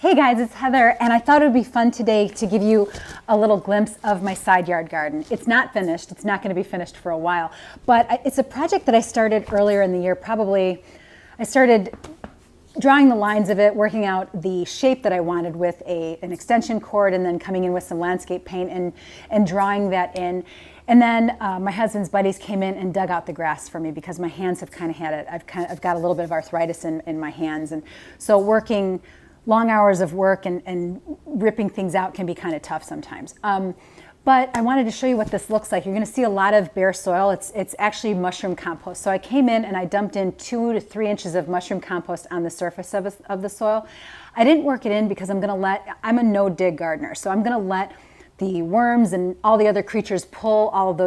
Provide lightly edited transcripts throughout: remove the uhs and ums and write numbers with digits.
Hey guys, it's Heather, and I thought it would be fun today to give you a little glimpse of my side yard garden. It's not finished. It's not going to be finished for a while, but it's a project that I started earlier in the year. I started drawing the lines of it, working out the shape that I wanted with an extension cord, and then coming in with some landscape paint and drawing that in. And then my husband's buddies came in and dug out the grass for me because my hands have kind of had it. I've got a little bit of arthritis in my hands, and so working long hours of work and ripping things out can be kind of tough sometimes. But I wanted to show you what this looks like. You're going to see a lot of bare soil. It's actually mushroom compost. So I came in and I dumped in 2 to 3 inches of mushroom compost on the surface of the soil. I didn't work it in because I'm a no-dig gardener. So I'm going to let the worms and all the other creatures pull all of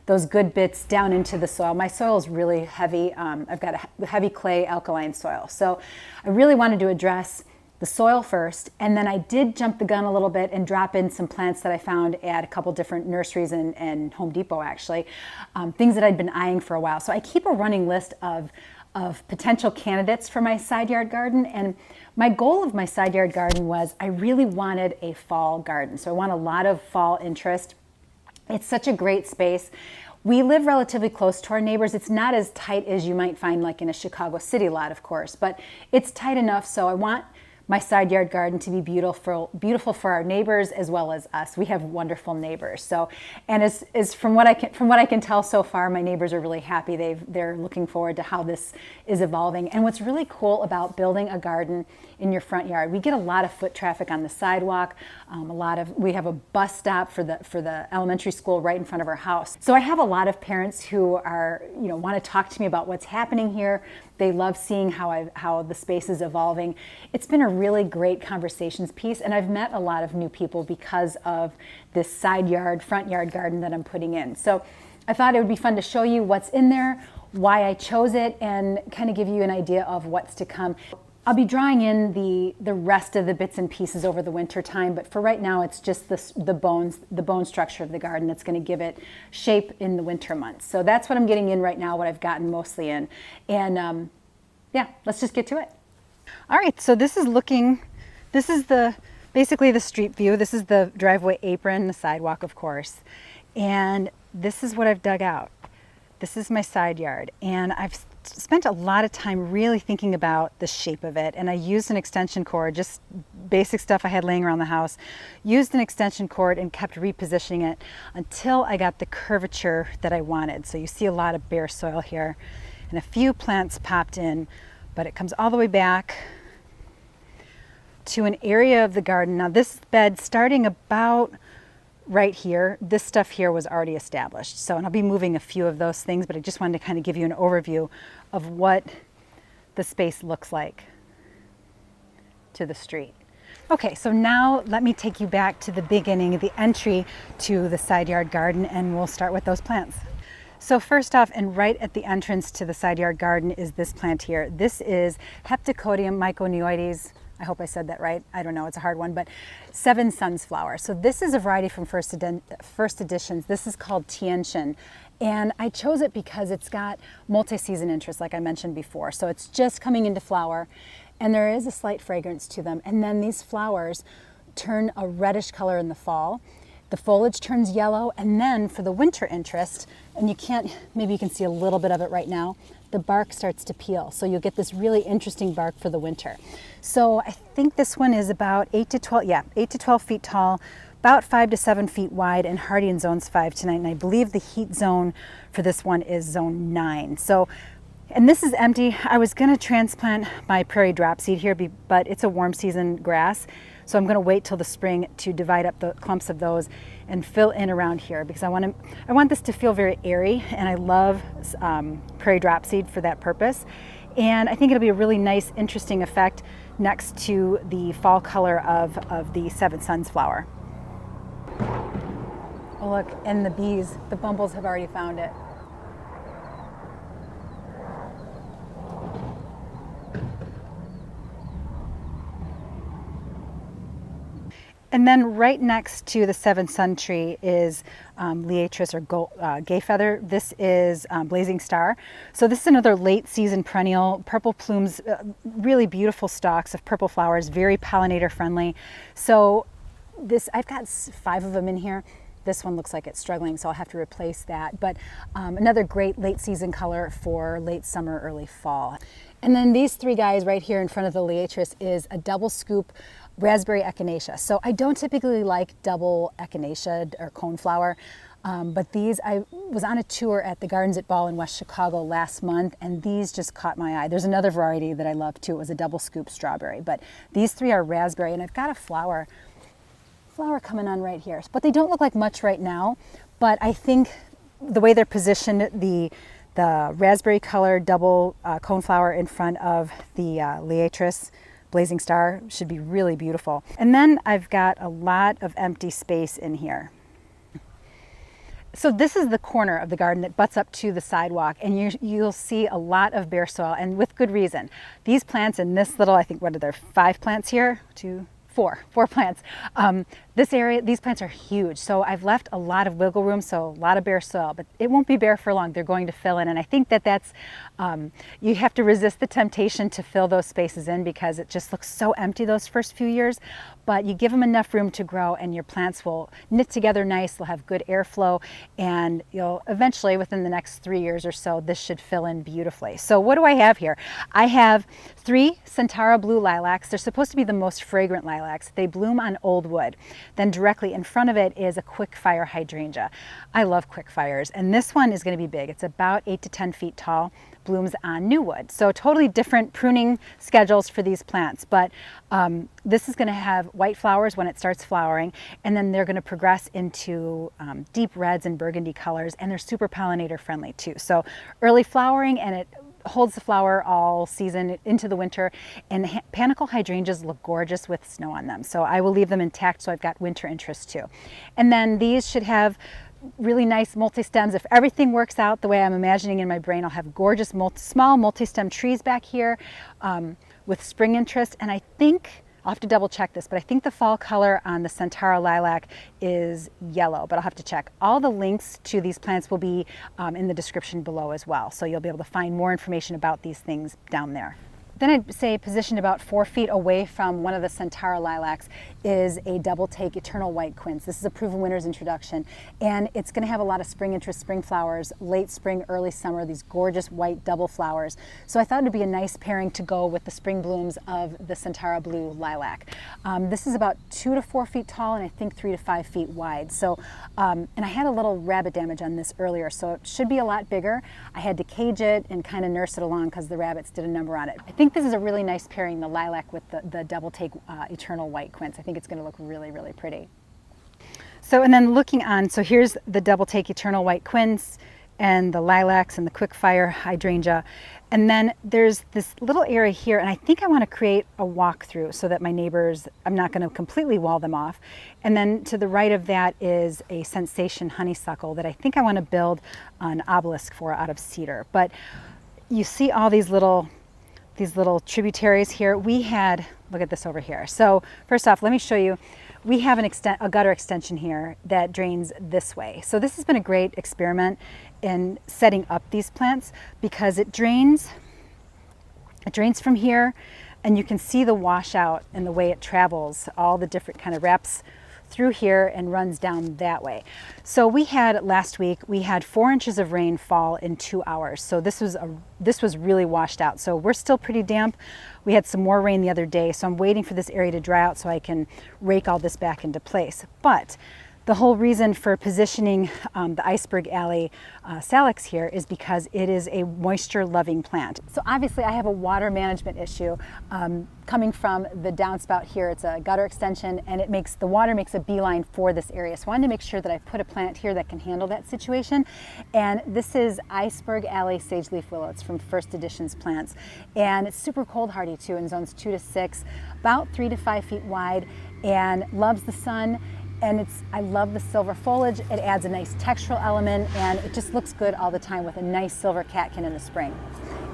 those good bits down into the soil. My soil is really heavy. I've got a heavy clay alkaline soil. So I really wanted to address the soil first, and then I did jump the gun a little bit and drop in some plants that I found at a couple different nurseries and Home Depot actually, things that I'd been eyeing for a while. So I keep a running list of potential candidates for my side yard garden, and my goal of my side yard garden was I really wanted a fall garden. So I want a lot of fall interest. It's such a great space. We live relatively close to our neighbors. It's not as tight as you might find like in a Chicago city lot, of course, but it's tight enough, so I want my side yard garden to be beautiful for our neighbors as well as us. We have wonderful neighbors. So, and as from what I can tell so far, my neighbors are really happy. They're looking forward to how this is evolving. And what's really cool about building a garden in your front yard, we get a lot of foot traffic on the sidewalk. We have a bus stop for the elementary school right in front of our house. So I have a lot of parents who are, want to talk to me about what's happening here. They love seeing how the space is evolving. It's been a really great conversations piece, and I've met a lot of new people because of this side yard, front yard garden that I'm putting in. So I thought it would be fun to show you what's in there, why I chose it, and kind of give you an idea of what's to come. I'll be drawing in the rest of the bits and pieces over the winter time, but for right now it's just the bone structure of the garden that's going to give it shape in the winter months. So that's what I'm getting in right now, what I've gotten mostly in. And yeah, let's just get to it. All right, so this is basically the street view. This is the driveway apron, the sidewalk, of course. And this is what I've dug out. This is my side yard, and I've spent a lot of time really thinking about the shape of it, and I used an extension cord, just basic stuff I had laying around the house, used an extension cord and kept repositioning it until I got the curvature that I wanted. So you see a lot of bare soil here, and a few plants popped in, but it comes all the way back to an area of the garden. Now this bed, starting about right here, this stuff here was already established. So, and I'll be moving a few of those things, but I just wanted to kind of give you an overview of what the space looks like to the street. Okay, so now let me take you back to the beginning, the entry to the side yard garden, and we'll start with those plants. So first off, and right at the entrance to the side yard garden is this plant here. This is Heptacodium myconioides. I hope I said that right. I don't know, it's a hard one, but 7 Suns flower. So this is a variety from First Editions. This is called Tiantian. And I chose it because it's got multi-season interest, like I mentioned before. So it's just coming into flower, and there is a slight fragrance to them. And then these flowers turn a reddish color in the fall. The foliage turns yellow, and then for the winter interest, and maybe you can see a little bit of it right now, the bark starts to peel. So you'll get this really interesting bark for the winter. So I think this one is about 8 to 12 feet tall, about 5 to 7 feet wide, and hardy in zones 5 to 9. And I believe the heat zone for this one is zone 9. So, and this is empty. I was gonna transplant my prairie dropseed here, but it's a warm season grass. So I'm going to wait till the spring to divide up the clumps of those and fill in around here, because I want this to feel very airy, and I love prairie dropseed for that purpose. And I think it'll be a really nice, interesting effect next to the fall color of the 7 Suns flower. Oh look, and the bees, the bumbles have already found it. And then right next to the Seven Sun tree is Liatris or gay feather. This is blazing star. So this is another late season perennial, purple plumes, really beautiful stalks of purple flowers, very pollinator friendly. So this, I've got 5 of them in here. This one looks like it's struggling, so I'll have to replace that. But another great late season color for late summer, early fall. And then these 3 guys right here in front of the Liatris is a double scoop raspberry echinacea. So I don't typically like double echinacea or coneflower, but these, I was on a tour at the Gardens at Ball in West Chicago last month, and these just caught my eye. There's another variety that I love too. It was a double scoop strawberry, but these 3 are raspberry, and I've got a flower coming on right here. But they don't look like much right now, but I think the way they're positioned, the raspberry colored double coneflower in front of the Liatris blazing star should be really beautiful. And then I've got a lot of empty space in here. So this is the corner of the garden that butts up to the sidewalk, and you'll see a lot of bare soil, and with good reason. These plants in this little, I think, what are there, 5 plants here? 4 plants. This area, these plants are huge, so I've left a lot of wiggle room, so a lot of bare soil, but it won't be bare for long. They're going to fill in, and I think that's, you have to resist the temptation to fill those spaces in because it just looks so empty those first few years, but you give them enough room to grow and your plants will knit together nice, they'll have good airflow, and you'll eventually, within the next 3 years or so, this should fill in beautifully. So what do I have here? I have 3 Centara blue lilacs. They're supposed to be the most fragrant lilacs. They bloom on old wood. Then directly in front of it is a quick fire hydrangea. I love quick fires, and this one is going to be big. It's about 8 to 10 feet tall, blooms on new wood. So totally different pruning schedules for these plants, but this is going to have white flowers when it starts flowering, and then they're going to progress into deep reds and burgundy colors, and they're super pollinator friendly too. So early flowering, and it holds the flower all season into the winter, and panicle hydrangeas look gorgeous with snow on them, so I will leave them intact, so I've got winter interest too. And then these should have really nice multi-stems. If everything works out the way I'm imagining in my brain, I'll have gorgeous small multi-stem trees back here with spring interest. And I think, I'll have to double check this, but I think the fall color on the Centara lilac is yellow, but I'll have to check. All the links to these plants will be in the description below as well, so you'll be able to find more information about these things down there. Then I'd say positioned about 4 feet away from one of the Centara lilacs is a double take eternal white quince. This is a proven winner's introduction, and it's going to have a lot of spring interest, spring flowers, late spring, early summer, these gorgeous white double flowers. So I thought it'd be a nice pairing to go with the spring blooms of the Centara blue lilac. This is about 2 to 4 feet tall, and I think 3 to 5 feet wide. So, and I had a little rabbit damage on this earlier, so it should be a lot bigger. I had to cage it and kind of nurse it along because the rabbits did a number on it. I think this is a really nice pairing, the lilac with the double take eternal white quince. I think it's going to look really, really pretty. So, and then looking on, so here's the double take eternal white quince and the lilacs and the quick fire hydrangea. And then there's this little area here, and I think I want to create a walkthrough so that my neighbors, I'm not going to completely wall them off. And then to the right of that is a sensation honeysuckle that I think I want to build an obelisk for out of cedar. But you see all these little tributaries here. We had, look at this over here. So first off, let me show you, we have a gutter extension here that drains this way. So this has been a great experiment in setting up these plants because it drains from here, and you can see the washout and the way it travels, all the different kind of wraps through here and runs down that way. So we had last week, we had 4 inches of rain fall in 2 hours. So this was really washed out. So we're still pretty damp. We had some more rain the other day, so I'm waiting for this area to dry out so I can rake all this back into place. But the whole reason for positioning the Iceberg Alley salix here is because it is a moisture-loving plant. So obviously I have a water management issue coming from the downspout here. It's a gutter extension, and the water makes a beeline for this area. So I wanted to make sure that I put a plant here that can handle that situation. And this is Iceberg Alley Sage Leaf Willow. It's from First Editions Plants. And it's super cold hardy too, in zones 2 to 6, about 3 to 5 feet wide, and loves the sun. And I love the silver foliage. It adds a nice textural element, and it just looks good all the time with a nice silver catkin in the spring.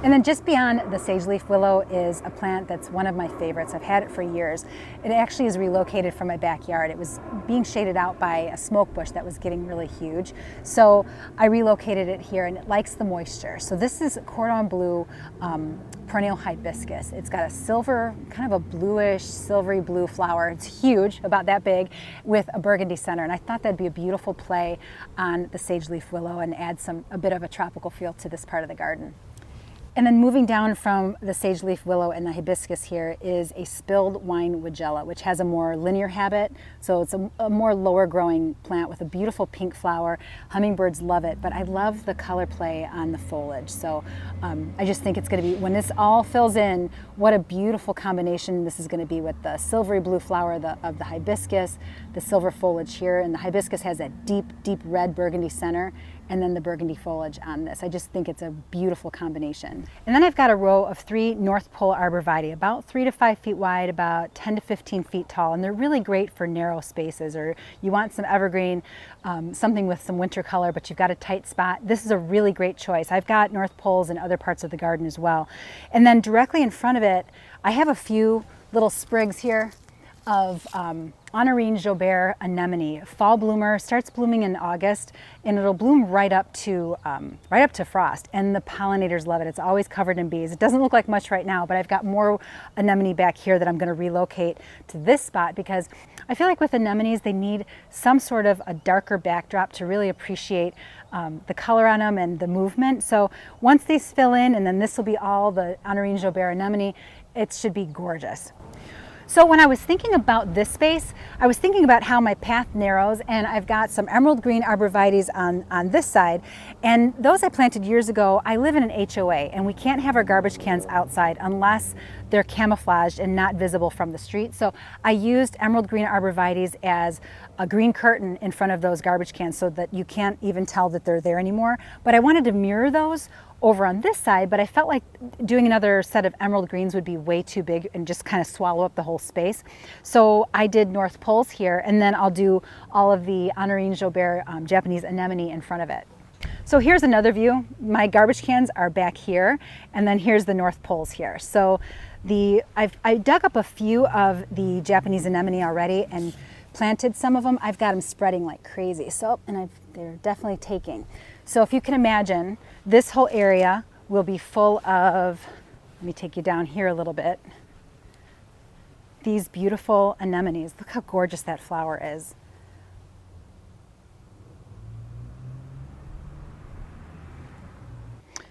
And then just beyond the sage leaf willow is a plant that's one of my favorites. I've had it for years. It actually is relocated from my backyard. It was being shaded out by a smoke bush that was getting really huge. So I relocated it here, and it likes the moisture. So this is cordon bleu perennial hibiscus. It's got a silver, kind of a bluish, silvery blue flower. It's huge, about that big, with a burgundy center. And I thought that'd be a beautiful play on the sage leaf willow and add a bit of a tropical feel to this part of the garden. And then moving down from the sage leaf willow and the hibiscus here is a spilled wine weigela, which has a more linear habit. So it's a more lower growing plant with a beautiful pink flower. Hummingbirds love it, but I love the color play on the foliage. So I just think it's going to be, when this all fills in, what a beautiful combination this is going to be with the silvery blue flower of the hibiscus, the silver foliage here, and the hibiscus has that deep, deep red burgundy center, and then the burgundy foliage on this. I just think it's a beautiful combination. And then I've got a row of 3 North Pole Arborvitae, about 3 to 5 feet wide, about 10 to 15 feet tall, and they're really great for narrow spaces, or you want some evergreen, something with some winter color, but you've got a tight spot. This is a really great choice. I've got North Poles in other parts of the garden as well. And then directly in front of it, I have a few little sprigs here of Honorine Jobert anemone. Fall bloomer, starts blooming in August, and it'll bloom right up to frost, and the pollinators love it. It's always covered in bees. It doesn't look like much right now, but I've got more anemone back here that I'm going to relocate to this spot, because I feel like with anemones they need some sort of a darker backdrop to really appreciate the color on them and the movement. So once these fill in, and then this will be all the Honorine Jobert anemone, it should be gorgeous. So when I was thinking about this space, I was thinking about how my path narrows, and I've got some emerald green arborvitaes on this side, and those I planted years ago. I live in an HOA, and we can't have our garbage cans outside unless they're camouflaged and not visible from the street. So I used emerald green arborvitaes as a green curtain in front of those garbage cans so that you can't even tell that they're there anymore. But I wanted to mirror those over on this side, but I felt like doing another set of emerald greens would be way too big and just kind of swallow up the whole space. So I did North Poles here, and then I'll do all of the Honorine Jobert Japanese anemone in front of it. So here's another view. My garbage cans are back here, and then here's the North Poles here. So I dug up a few of the Japanese anemone already and planted some of them. I've got them spreading like crazy. So, and they're definitely taking. So if you can imagine, this whole area will be full of, let me take you down here a little bit, these beautiful anemones. Look how gorgeous that flower is.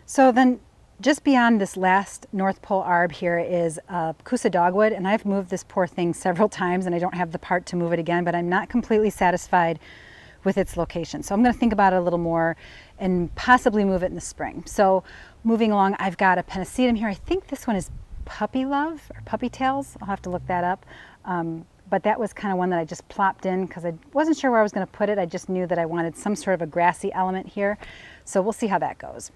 So then just beyond this last North Pole arb here is Kusa dogwood, and I've moved this poor thing several times and I don't have the part to move it again, but I'm not completely satisfied with its location. So I'm going to think about it a little more and possibly move it in the spring. So moving along, I've got a pennisetum here. I think this one is Puppy Love or Puppy Tails. I'll have to look that up. But that was kind of one that I just plopped in because I wasn't sure where I was going to put it. I just knew that I wanted some sort of a grassy element here. So we'll see how that goes.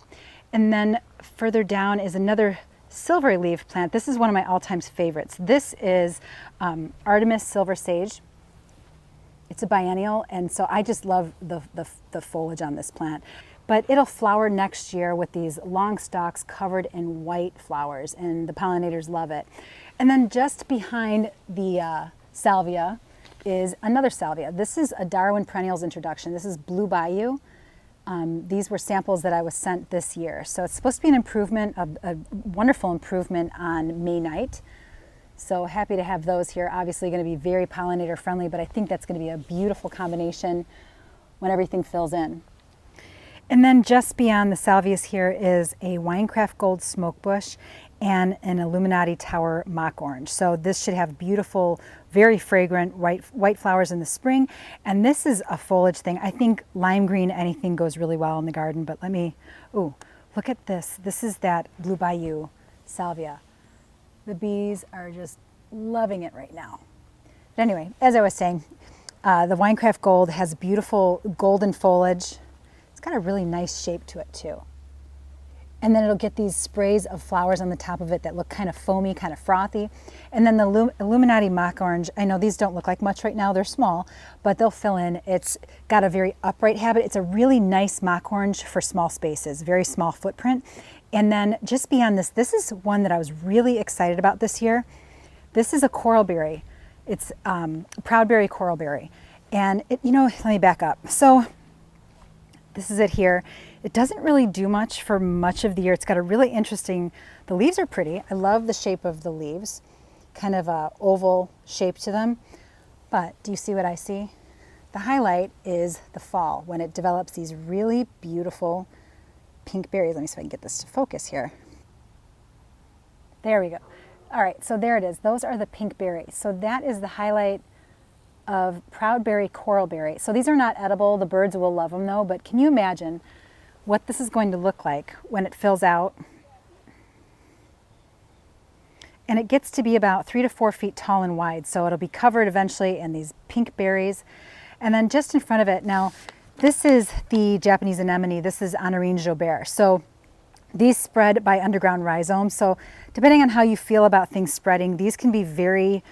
And then further down is another silvery leaf plant. This is one of my all-time favorites. This is Artemis silver sage. It's a biennial, and so I just love the foliage on this plant. But it'll flower next year with these long stalks covered in white flowers, and the pollinators love it. And then just behind the salvia is another salvia. This is a Darwin Perennials introduction. This is Blue Bayou. These were samples that I was sent this year. So it's supposed to be an improvement, a wonderful improvement on Maynight. So happy to have those here. Obviously going to be very pollinator friendly, but I think that's going to be a beautiful combination when everything fills in. And then just beyond the salvias here is a Winecraft Gold smoke bush and an Illuminati Tower mock orange. So this should have beautiful, very fragrant white flowers in the spring. And this is a foliage thing. I think lime green anything goes really well in the garden, but let me, ooh, look at this. This is that Blue Bayou salvia. The bees are just loving it right now. But anyway, as I was saying, the Winecraft Gold has beautiful golden foliage. It's got a really nice shape to it too. And then it'll get these sprays of flowers on the top of it that look kind of foamy, kind of frothy. And then the Illuminati mock orange, I know these don't look like much right now, they're small, but they'll fill in. It's got a very upright habit. It's a really nice mock orange for small spaces, very small footprint. And then just beyond this, this is one that I was really excited about this year. This is a coralberry. It's proudberry coralberry. And it, you know, let me back up. So this is it here. It doesn't really do much for much of the year. It's got a really interesting, the leaves are pretty. I love the shape of the leaves, kind of a oval shape to them. But do you see what I see? The highlight is the fall when it develops these really beautiful pink berries. Let me see if I can get this to focus here. There we go. All right, so there it is. Those are the pink berries. So that is the highlight of proudberry coralberry. So these are not edible. The birds will love them though, but can you imagine what this is going to look like when it fills out? And it gets to be about 3 to 4 feet tall and wide. So it'll be covered eventually in these pink berries. And then just in front of it, now this is the Japanese anemone. This is Honorine Jobert. So these spread by underground rhizomes. So depending on how you feel about things spreading, these can be very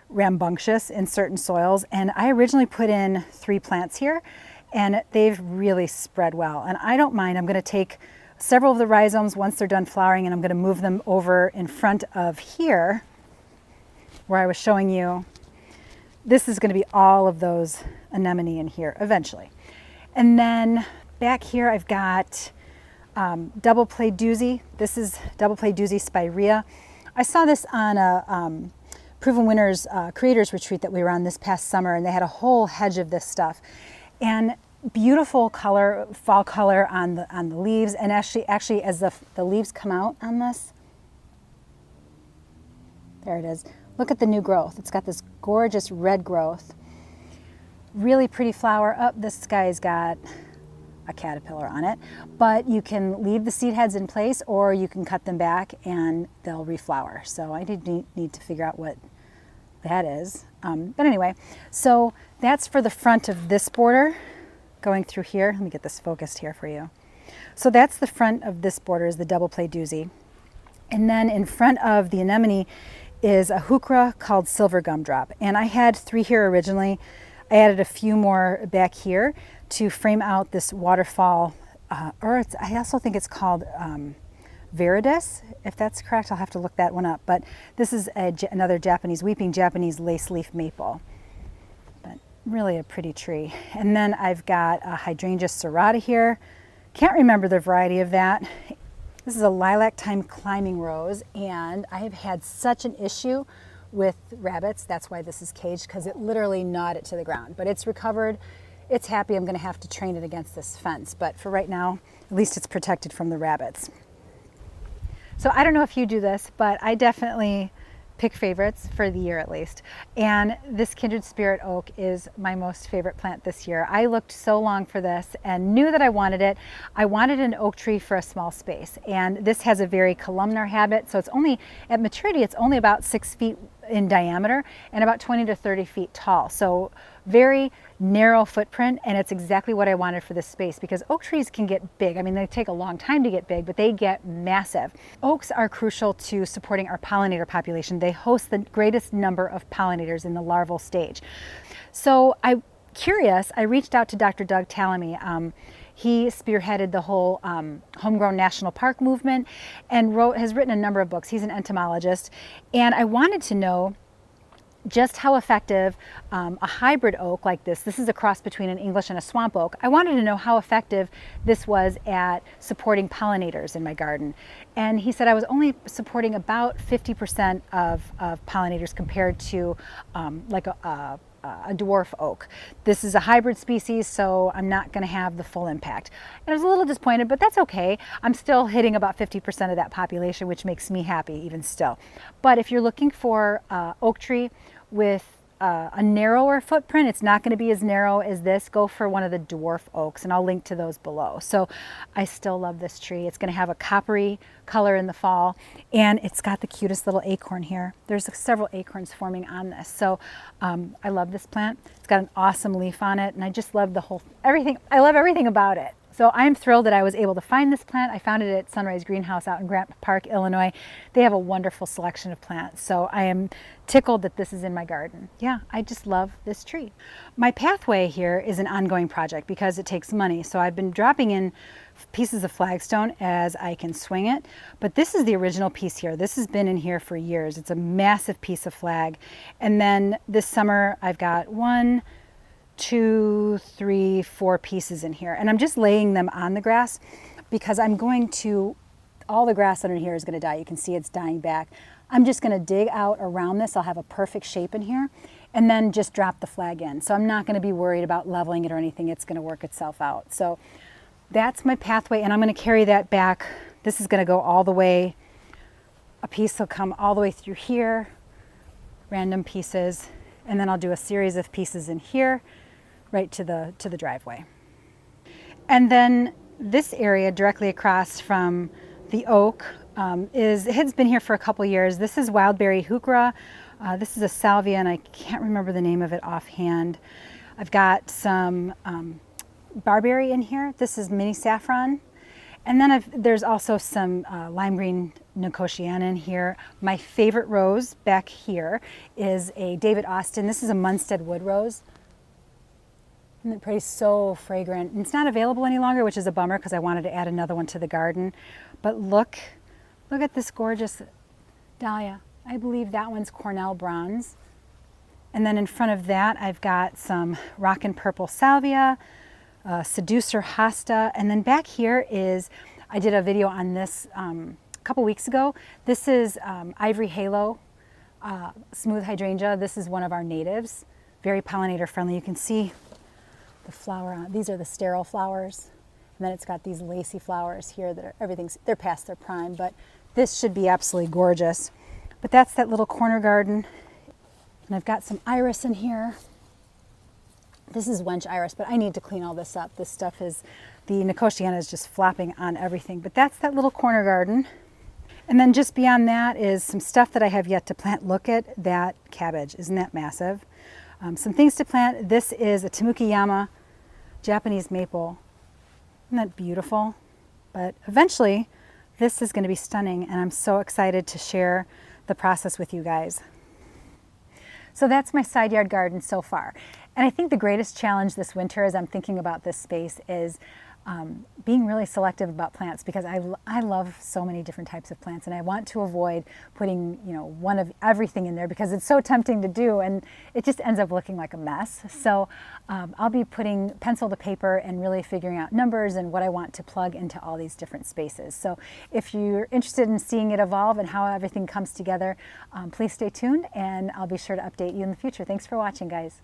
rambunctious in certain soils. And I originally put in 3 plants here and they've really spread well. And I don't mind. I'm going to take several of the rhizomes once they're done flowering and I'm going to move them over in front of here where I was showing you. This is going to be all of those anemone in here eventually. And then back here I've got double play doozy. This is double play doozy spirea. I saw this on a Proven Winners creators retreat that we were on this past summer, and they had a whole hedge of this stuff. And beautiful color, fall color on the leaves, and actually as the leaves come out on this, there it is. Look at the new growth. It's got this gorgeous red growth. Really pretty flower. Oh, this guy's got a caterpillar on it, but you can leave the seed heads in place or you can cut them back and they'll reflower. So I need to figure out what that is. But anyway, so that's for the front of this border going through here. Let me get this focused here for you. So that's the front of this border, is the double play doozy. And then in front of the anemone is a heuchera called silver gumdrop. And I had 3 here originally. I added a few more back here to frame out this waterfall, I also think it's called Viridis, if that's correct. I'll have to look that one up. But this is another weeping Japanese lace leaf maple. But really a pretty tree. And then I've got a hydrangea serrata here. Can't remember the variety of that. This is a lilac time climbing rose, and I have had such an issue with rabbits. That's why this is caged, because it literally gnawed it to the ground. But it's recovered. It's happy. I'm going to have to train it against this fence. But for right now, at least it's protected from the rabbits. So I don't know if you do this, but I definitely pick favorites for the year at least. And this Kindred Spirit Oak is my most favorite plant this year. I looked so long for this and knew that I wanted it. I wanted an oak tree for a small space. And this has a very columnar habit. So it's only, at maturity, it's only about 6 feet in diameter and about 20 to 30 feet tall. So very narrow footprint, and it's exactly what I wanted for this space, because oak trees can get big. I mean, they take a long time to get big, but they get massive. Oaks are crucial to supporting our pollinator population. They host the greatest number of pollinators in the larval stage. So I reached out to Dr. Doug Tallamy. He spearheaded the whole homegrown national park movement and has written a number of books. He's an entomologist, and I wanted to know just how effective a hybrid oak like this is a cross between an English and a swamp oak. I wanted to know how effective this was at supporting pollinators in my garden. And he said I was only supporting about 50% of pollinators compared to like a dwarf oak. This is a hybrid species, so I'm not going to have the full impact. And I was a little disappointed, but that's okay. I'm still hitting about 50% of that population, which makes me happy even still. But if you're looking for oak tree with a narrower footprint, it's not going to be as narrow as this, go for one of the dwarf oaks, and I'll link to those below. So I still love this tree. It's going to have a coppery color in the fall, and it's got the cutest little acorn here. There's several acorns forming on this. So I love this plant. It's got an awesome leaf on it, and I just love everything. I love everything about it. So I'm thrilled that I was able to find this plant. I found it at Sunrise Greenhouse out in Grant Park, Illinois. They have a wonderful selection of plants. So I am tickled that this is in my garden. Yeah, I just love this tree. My pathway here is an ongoing project because it takes money. So I've been dropping in pieces of flagstone as I can swing it. But this is the original piece here. This has been in here for years. It's a massive piece of flag. And then this summer I've got 1, 2, 3, 4 pieces in here, and I'm just laying them on the grass because I'm going to, all the grass under here is going to die. You can see it's dying back. I'm just going to dig out around this. I'll have a perfect shape in here and then just drop the flag in. So I'm not going to be worried about leveling it or anything. It's going to work itself out. So that's my pathway, and I'm going to carry that back. This is going to go all the way. A piece will come all the way through here, random pieces, and then I'll do a series of pieces in here right to the driveway. And then this area directly across from the oak has been here for a couple years. This is wildberry heuchera. This is a salvia, and I can't remember the name of it offhand. I've got some barberry in here. This is mini saffron. And then there's also some lime green nicotiana in here. My favorite rose back here is a David Austin. This is a Munstead wood rose. Isn't it pretty? So fragrant. And it's not available any longer, which is a bummer because I wanted to add another one to the garden. But look at this gorgeous dahlia. I believe that one's Cornell bronze. And then in front of that, I've got some rockin' purple salvia, seducer hosta, and then back here is, I did a video on this a couple weeks ago. This is ivory halo, smooth hydrangea. This is one of our natives, very pollinator friendly. You can see the flower. These are the sterile flowers, and then it's got these lacy flowers here that are they're past their prime, but this should be absolutely gorgeous. But that's that little corner garden, and I've got some iris in here. This is wench iris, but I need to clean all this up. This stuff is, the nicotiana is just flopping on everything. But that's that little corner garden. And then just beyond that is some stuff that I have yet to plant. Look at that cabbage. Isn't that massive? Some things to plant. This is a Tamukiyama Japanese maple. Isn't that beautiful? But eventually this is going to be stunning, and I'm so excited to share the process with you guys. So that's my side yard garden so far. And I think the greatest challenge this winter as I'm thinking about this space is being really selective about plants, because I love so many different types of plants, and I want to avoid putting one of everything in there because it's so tempting to do and it just ends up looking like a mess. So I'll be putting pencil to paper and really figuring out numbers and what I want to plug into all these different spaces. So if you're interested in seeing it evolve and how everything comes together, please stay tuned and I'll be sure to update you in the future. Thanks for watching, guys.